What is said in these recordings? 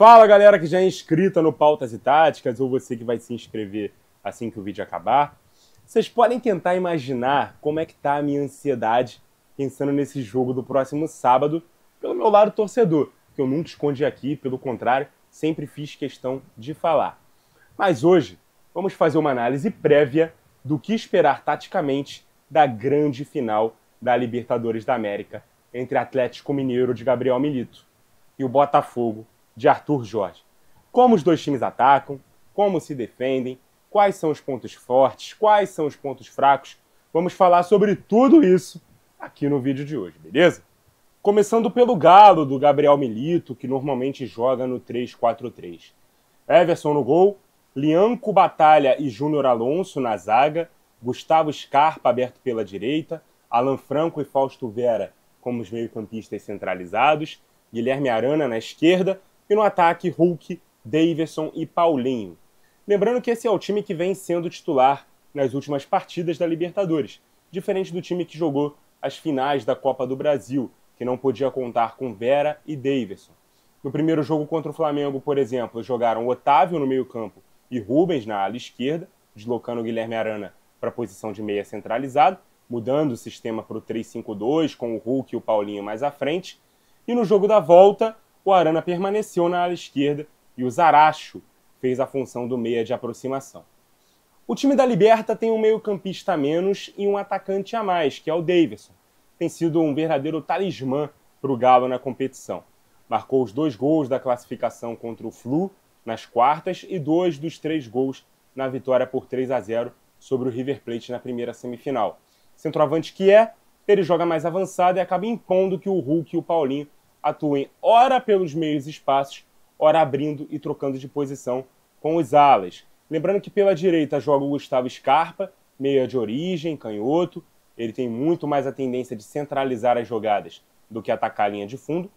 Fala galera que já é inscrita no Pautas e Táticas, ou você que vai se inscrever assim que o vídeo acabar. Vocês podem tentar imaginar como é que tá a minha ansiedade pensando nesse jogo do próximo sábado, pelo meu lado torcedor, que eu nunca escondi aqui, pelo contrário, sempre fiz questão de falar. Mas hoje, vamos fazer uma análise prévia do que esperar taticamente da grande final da Libertadores da América entre Atlético Mineiro de Gabriel Milito e o Botafogo de Arthur Jorge. Como os dois times atacam, como se defendem, quais são os pontos fortes, quais são os pontos fracos. Vamos falar sobre tudo isso aqui no vídeo de hoje, beleza? Começando pelo Galo do Gabriel Milito, que normalmente joga no 3-4-3. Everson no gol, Lianco Batalha e Júnior Alonso na zaga, Gustavo Scarpa aberto pela direita, Alan Franco e Fausto Vera como os meio-campistas centralizados, Guilherme Arana na esquerda e no ataque Hulk, Daverson e Paulinho. Lembrando que esse é o time que vem sendo titular nas últimas partidas da Libertadores, diferente do time que jogou as finais da Copa do Brasil, que não podia contar com Vera e Daverson. No primeiro jogo contra o Flamengo, por exemplo, jogaram Otávio no meio-campo e Rubens na ala esquerda, deslocando o Guilherme Arana para a posição de meia centralizado, mudando o sistema para o 3-5-2, com o Hulk e o Paulinho mais à frente. E no jogo da volta, o Arana permaneceu na ala esquerda e o Zaracho fez a função do meia de aproximação. O time da Liberta tem um meio-campista a menos e um atacante a mais, que é o Daverson. Tem sido um verdadeiro talismã para o Galo na competição. Marcou os 2 gols da classificação contra o Flu nas quartas e 2 dos 3 gols na vitória por 3-0 sobre o River Plate na primeira semifinal. Centroavante que é, ele joga mais avançado e acaba impondo que o Hulk e o Paulinho atuem ora pelos meios espaços, ora abrindo e trocando de posição com os alas. Lembrando que pela direita joga o Gustavo Scarpa, meia de origem, canhoto. Ele tem muito mais a tendência de centralizar as jogadas do que atacar a linha de fundo.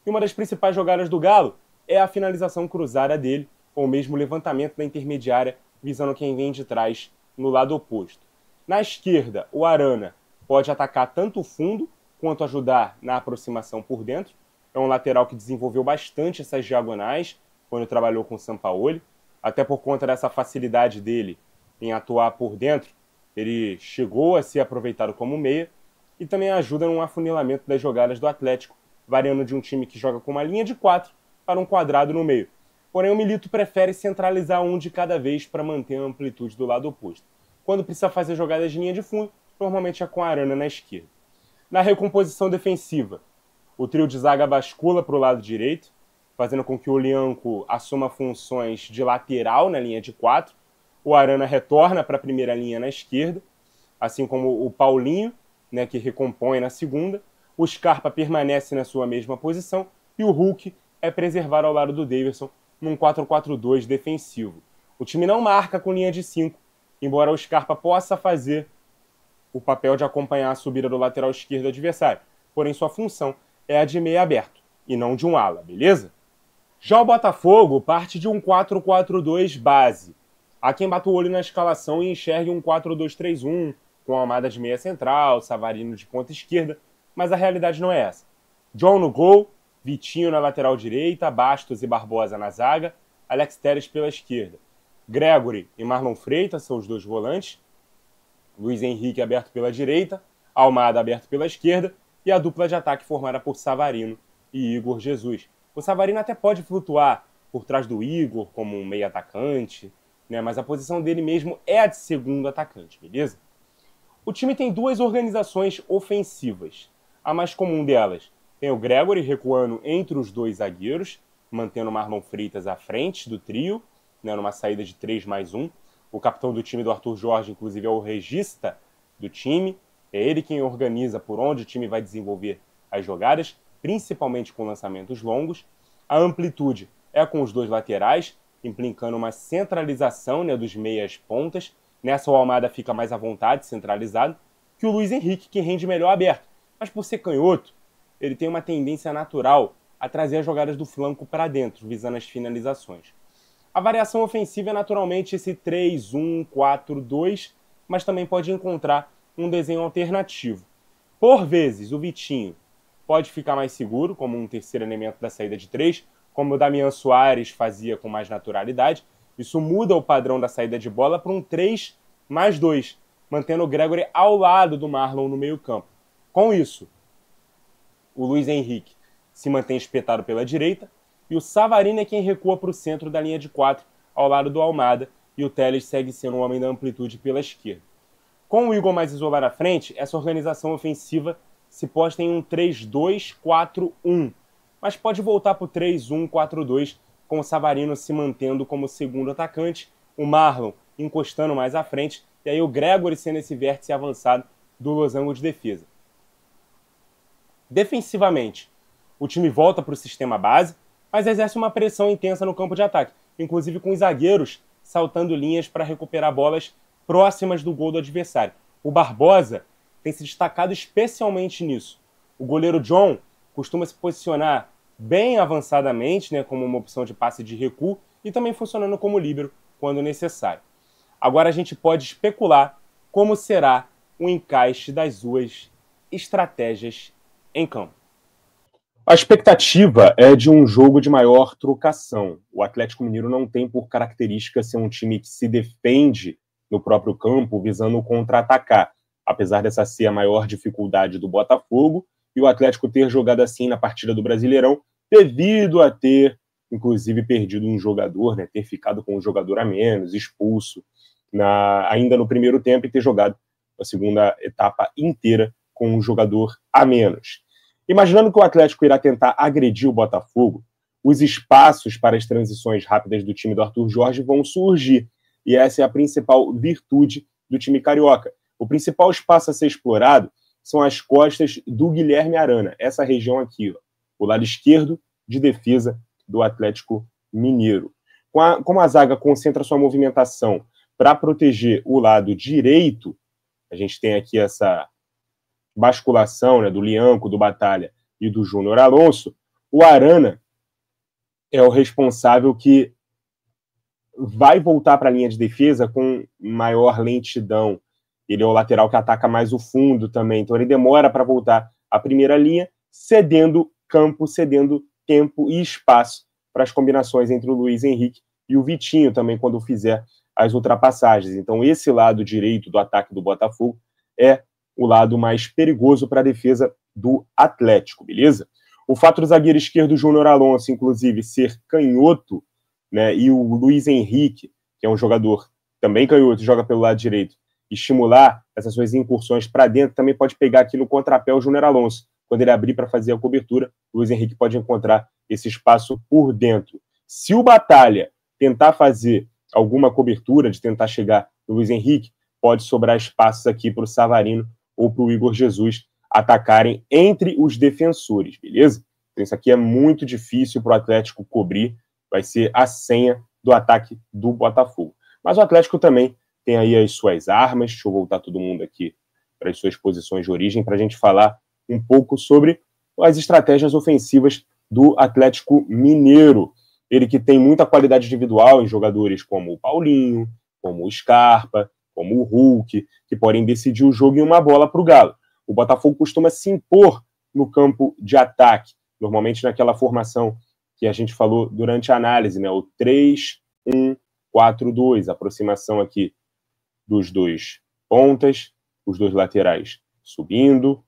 E uma das principais jogadas do Galo é a finalização cruzada dele, ou mesmo o levantamento da intermediária, visando quem vem de trás no lado oposto. Na esquerda, o Arana pode atacar tanto o fundo quanto ajudar na aproximação por dentro. É um lateral que desenvolveu bastante essas diagonais quando trabalhou com o Sampaoli, até por conta dessa facilidade dele em atuar por dentro. Ele chegou a ser aproveitado como meia e também ajuda no afunilamento das jogadas do Atlético, variando de um time que joga com uma linha de 4 para um quadrado no meio. Porém, o Milito prefere centralizar um de cada vez para manter a amplitude do lado oposto. Quando precisa fazer jogadas de linha de fundo, normalmente é com a Arana na esquerda. Na recomposição defensiva, o trio de zaga bascula para o lado direito, fazendo com que o Lianco assuma funções de lateral na linha de 4. O Arana retorna para a primeira linha na esquerda, assim como o Paulinho, que recompõe na segunda. O Scarpa permanece na sua mesma posição e o Hulk é preservado ao lado do Daverson num 4-4-2 defensivo. O time não marca com linha de 5, embora o Scarpa possa fazer o papel de acompanhar a subida do lateral esquerdo adversário. Porém, sua função é a de meia aberto, e não de um ala, beleza? Já o Botafogo parte de um 4-4-2 base. Há quem bata o olho na escalação e enxergue um 4-2-3-1, com Almada de meia central, Savarino de ponta esquerda, mas a realidade não é essa. John no gol, Vitinho na lateral direita, Bastos e Barbosa na zaga, Alex Telles pela esquerda. Gregory e Marlon Freitas são os 2 volantes, Luiz Henrique aberto pela direita, Almada aberto pela esquerda, e a dupla de ataque formada por Savarino e Igor Jesus. O Savarino até pode flutuar por trás do Igor como um meio atacante, mas a posição dele mesmo é a de segundo atacante, beleza? O time tem 2 organizações ofensivas. A mais comum delas tem o Gregory recuando entre os 2 zagueiros, mantendo o Marlon Freitas à frente do trio, numa saída de 3+1. O capitão do time do Arthur Jorge, inclusive, é o regista do time. É ele quem organiza por onde o time vai desenvolver as jogadas, principalmente com lançamentos longos. A amplitude é com os 2 laterais, implicando uma centralização dos meias pontas. Nessa o Almada fica mais à vontade, centralizado, que o Luiz Henrique, que rende melhor aberto. Mas por ser canhoto, ele tem uma tendência natural a trazer as jogadas do flanco para dentro, visando as finalizações. A variação ofensiva é naturalmente esse 3-1-4-2, mas também pode encontrar um desenho alternativo. Por vezes, o Vitinho pode ficar mais seguro, como um terceiro elemento da saída de 3, como o Damian Soares fazia com mais naturalidade. Isso muda o padrão da saída de bola para um 3+2, mantendo o Gregore ao lado do Marlon no meio-campo. Com isso, o Luiz Henrique se mantém espetado pela direita e o Savarino é quem recua para o centro da linha de 4, ao lado do Almada, e o Telles segue sendo o homem da amplitude pela esquerda. Com o Igor mais isolado à frente, essa organização ofensiva se posta em um 3-2-4-1, mas pode voltar para o 3-1-4-2, com o Savarino se mantendo como segundo atacante, o Marlon encostando mais à frente, e aí o Gregore sendo esse vértice avançado do losango de defesa. Defensivamente, o time volta para o sistema base, mas exerce uma pressão intensa no campo de ataque, inclusive com os zagueiros saltando linhas para recuperar bolas próximas do gol do adversário. O Barbosa tem se destacado especialmente nisso. O goleiro John costuma se posicionar bem avançadamente, né, como uma opção de passe de recuo, e também funcionando como líbero quando necessário. Agora a gente pode especular como será o encaixe das duas estratégias em campo. A expectativa é de um jogo de maior trocação. O Atlético Mineiro não tem por característica ser um time que se defende no próprio campo, visando contra-atacar, apesar dessa ser a maior dificuldade do Botafogo, e o Atlético ter jogado assim na partida do Brasileirão, devido a ter, inclusive, perdido um jogador, né, ter ficado com um jogador a menos, expulso, ainda no primeiro tempo, e ter jogado a segunda etapa inteira com um jogador a menos. Imaginando que o Atlético irá tentar agredir o Botafogo, os espaços para as transições rápidas do time do Arthur Jorge vão surgir, e essa é a principal virtude do time carioca. O principal espaço a ser explorado são as costas do Guilherme Arana, essa região aqui, ó, o lado esquerdo de defesa do Atlético Mineiro. Como a zaga concentra sua movimentação para proteger o lado direito, a gente tem aqui essa basculação, né, do Lianco, do Batalha e do Júnior Alonso. O Arana é o responsável que vai voltar para a linha de defesa com maior lentidão. Ele é o lateral que ataca mais o fundo também, então ele demora para voltar à primeira linha, cedendo campo, cedendo tempo e espaço para as combinações entre o Luiz Henrique e o Vitinho também, quando fizer as ultrapassagens. Então esse lado direito do ataque do Botafogo é o lado mais perigoso para a defesa do Atlético, beleza? O fato do zagueiro esquerdo Júnior Alonso, inclusive, ser canhoto, né, e o Luiz Henrique, que é um jogador também canhoto, joga pelo lado direito, estimular essas suas incursões para dentro, também pode pegar aqui no contrapé o Júnior Alonso. Quando ele abrir para fazer a cobertura, o Luiz Henrique pode encontrar esse espaço por dentro. Se o Batalha tentar fazer alguma cobertura, de tentar chegar no Luiz Henrique, pode sobrar espaços aqui para o Savarino ou para o Igor Jesus atacarem entre os defensores, beleza? Então isso aqui é muito difícil para o Atlético cobrir, vai ser a senha do ataque do Botafogo. Mas o Atlético também tem aí as suas armas. Deixa eu voltar todo mundo aqui para as suas posições de origem, para a gente falar um pouco sobre as estratégias ofensivas do Atlético Mineiro. Ele que tem muita qualidade individual em jogadores como o Paulinho, como o Scarpa, como o Hulk, que podem decidir o jogo em uma bola para o Galo. O Botafogo costuma se impor no campo de ataque, normalmente naquela formação que a gente falou durante a análise, né? O 3-1-4-2, aproximação aqui dos dois pontas, os dois laterais subindo,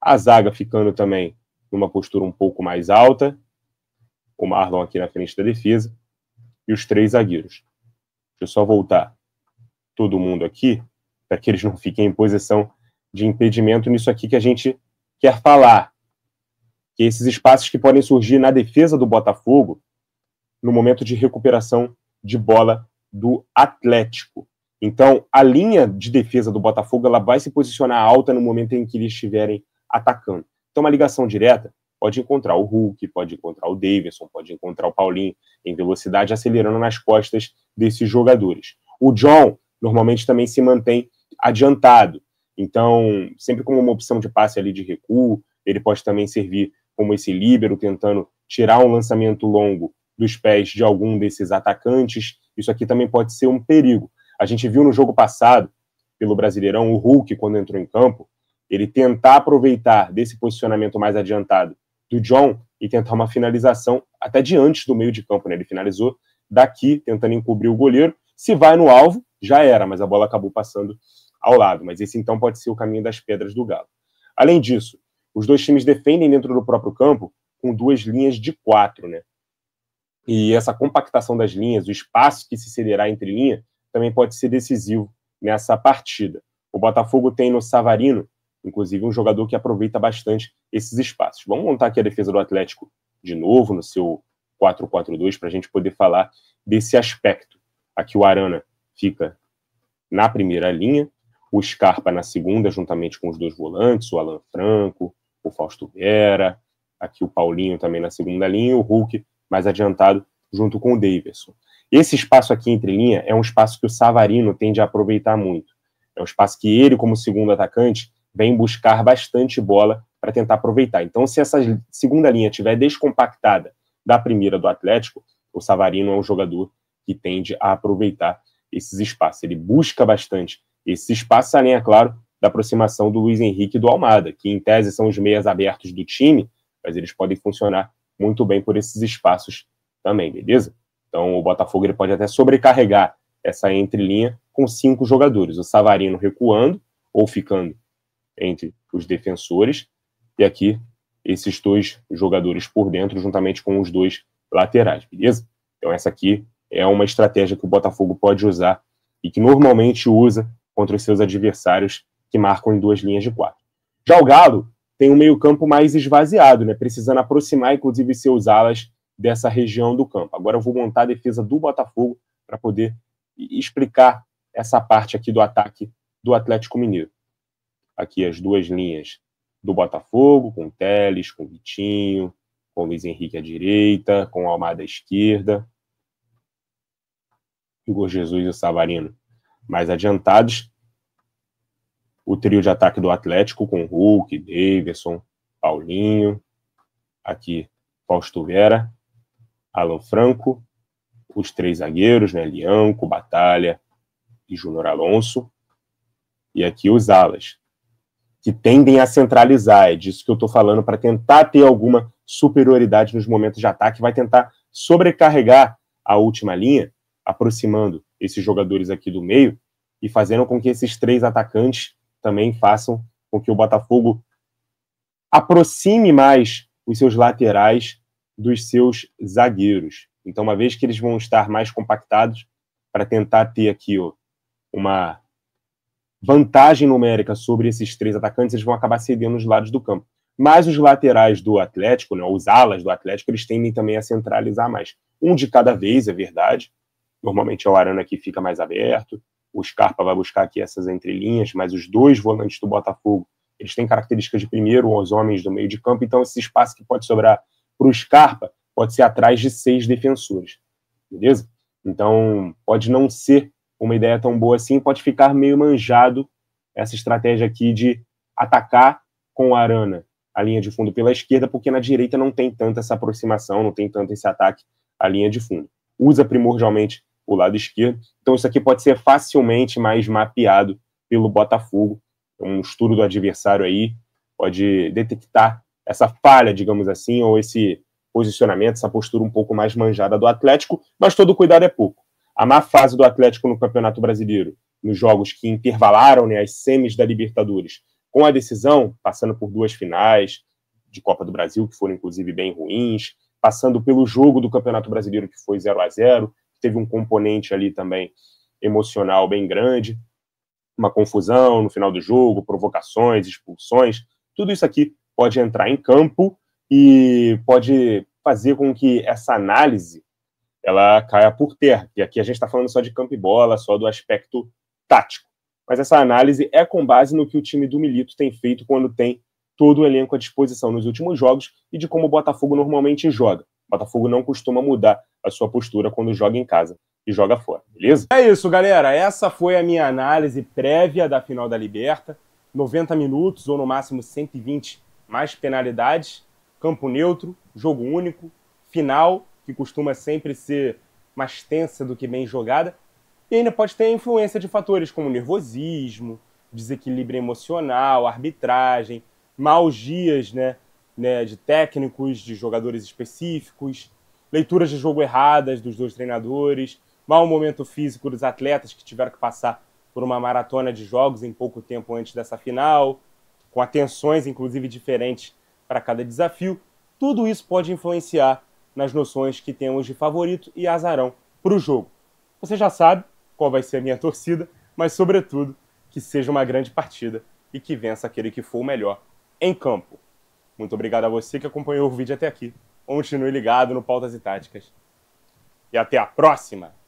a zaga ficando também numa postura um pouco mais alta, o Marlon aqui na frente da defesa, e os três zagueiros. Deixa eu só voltar todo mundo aqui, para que eles não fiquem em posição de impedimento nisso aqui que a gente quer falar. Que esses espaços que podem surgir na defesa do Botafogo no momento de recuperação de bola do Atlético. Então, a linha de defesa do Botafogo ela vai se posicionar alta no momento em que eles estiverem atacando. Então, uma ligação direta pode encontrar o Hulk, pode encontrar o Davidson, pode encontrar o Paulinho em velocidade, acelerando nas costas desses jogadores. O John, normalmente, também se mantém adiantado. Então, sempre como uma opção de passe ali de recuo, ele pode também servir como esse líbero, tentando tirar um lançamento longo dos pés de algum desses atacantes. Isso aqui também pode ser um perigo. A gente viu no jogo passado, pelo Brasileirão, o Hulk, quando entrou em campo, ele tentar aproveitar desse posicionamento mais adiantado do John e tentar uma finalização até de antes do meio de campo, né? Ele finalizou daqui, tentando encobrir o goleiro. Se vai no alvo, já era, mas a bola acabou passando ao lado. Mas esse então pode ser o caminho das pedras do Galo. Além disso, os dois times defendem dentro do próprio campo com duas linhas de 4, né? E essa compactação das linhas, o espaço que se cederá entre linha, também pode ser decisivo nessa partida. O Botafogo tem no Savarino, inclusive, um jogador que aproveita bastante esses espaços. Vamos montar aqui a defesa do Atlético de novo, no seu 4-4-2, para a gente poder falar desse aspecto. Aqui o Arana fica na primeira linha, o Scarpa na segunda, juntamente com os dois volantes, o Alan Franco, o Fausto Vera, aqui o Paulinho também na segunda linha, e o Hulk mais adiantado, junto com o Daverson. Esse espaço aqui entre linha é um espaço que o Savarino tende a aproveitar muito. É um espaço que ele, como segundo atacante, vem buscar bastante bola para tentar aproveitar. Então, se essa segunda linha estiver descompactada da primeira do Atlético, o Savarino é um jogador que tende a aproveitar esses espaços. Ele busca bastante esses espaços, além, é claro, da aproximação do Luiz Henrique e do Almada, que em tese são os meias abertos do time, mas eles podem funcionar muito bem por esses espaços também, beleza? Então, o Botafogo ele pode até sobrecarregar essa entrelinha com 5 jogadores. O Savarino recuando ou ficando entre os defensores, e aqui esses 2 jogadores por dentro, juntamente com os 2 laterais, beleza? Então essa aqui é uma estratégia que o Botafogo pode usar e que normalmente usa contra os seus adversários que marcam em 2 linhas de 4. Já o Galo tem um meio-campo mais esvaziado, né? Precisando aproximar, inclusive, seus alas dessa região do campo. Agora eu vou montar a defesa do Botafogo para poder explicar essa parte aqui do ataque do Atlético Mineiro. Aqui as 2 linhas do Botafogo, com o Telles, com o Vitinho, com o Luiz Henrique à direita, com o Almada à esquerda, Igor Jesus e o Savarino mais adiantados. O trio de ataque do Atlético com Hulk, Daverson, Paulinho, aqui Fausto Vera, Alan Franco, os 3 zagueiros, né, Lianco, Batalha e Júnior Alonso, e aqui os alas, que tendem a centralizar, é disso que eu estou falando, para tentar ter alguma superioridade nos momentos de ataque, vai tentar sobrecarregar a última linha, aproximando esses jogadores aqui do meio e fazendo com que esses 3 atacantes também façam com que o Botafogo aproxime mais os seus laterais dos seus zagueiros. Então, uma vez que eles vão estar mais compactados, para tentar ter aqui uma vantagem numérica sobre esses 3 atacantes, eles vão acabar cedendo os lados do campo. Mas os laterais do Atlético, né, os alas do Atlético, eles tendem também a centralizar mais. Um de cada vez, é verdade. Normalmente é o Arana que fica mais aberto, o Scarpa vai buscar aqui essas entrelinhas, mas os 2 volantes do Botafogo, eles têm características de primeiro, os homens do meio de campo, então esse espaço que pode sobrar para o Scarpa pode ser atrás de 6 defensores, beleza? Então, pode não ser uma ideia tão boa assim, pode ficar meio manjado essa estratégia aqui de atacar com o Arana a linha de fundo pela esquerda, porque na direita não tem tanta essa aproximação, não tem tanto esse ataque à linha de fundo. Usa primordialmente o lado esquerdo, então isso aqui pode ser facilmente mais mapeado pelo Botafogo. Um estudo do adversário aí pode detectar essa falha, digamos assim, ou esse posicionamento, essa postura um pouco mais manjada do Atlético, mas todo cuidado é pouco. A má fase do Atlético no Campeonato Brasileiro, nos jogos que intervalaram, né, as semis da Libertadores, com a decisão, passando por 2 finais de Copa do Brasil, que foram inclusive bem ruins, passando pelo jogo do Campeonato Brasileiro, que foi 0-0, teve um componente ali também emocional bem grande, uma confusão no final do jogo, provocações, expulsões, tudo isso aqui pode entrar em campo e pode fazer com que essa análise ela caia por terra. E aqui a gente está falando só de campo e bola, só do aspecto tático. Mas essa análise é com base no que o time do Milito tem feito quando tem todo o elenco à disposição nos últimos jogos e de como o Botafogo normalmente joga. O Botafogo não costuma mudar a sua postura quando joga em casa e joga fora, beleza? É isso, galera. Essa foi a minha análise prévia da final da Liberta. 90 minutos ou no máximo 120 mais penalidades, campo neutro, jogo único, final, que costuma sempre ser mais tensa do que bem jogada, e ainda pode ter a influência de fatores como nervosismo, desequilíbrio emocional, arbitragem, maus dias, né, né, de técnicos, de jogadores específicos, leituras de jogo erradas dos dois treinadores, mau momento físico dos atletas que tiveram que passar por uma maratona de jogos em pouco tempo antes dessa final, com atenções, inclusive, diferentes para cada desafio. Tudo isso pode influenciar nas noções que temos de favorito e azarão para o jogo. Você já sabe qual vai ser a minha torcida, mas, sobretudo, que seja uma grande partida e que vença aquele que for o melhor em campo. Muito obrigado a você que acompanhou o vídeo até aqui. Continue ligado no Pautas e Táticas. E até a próxima!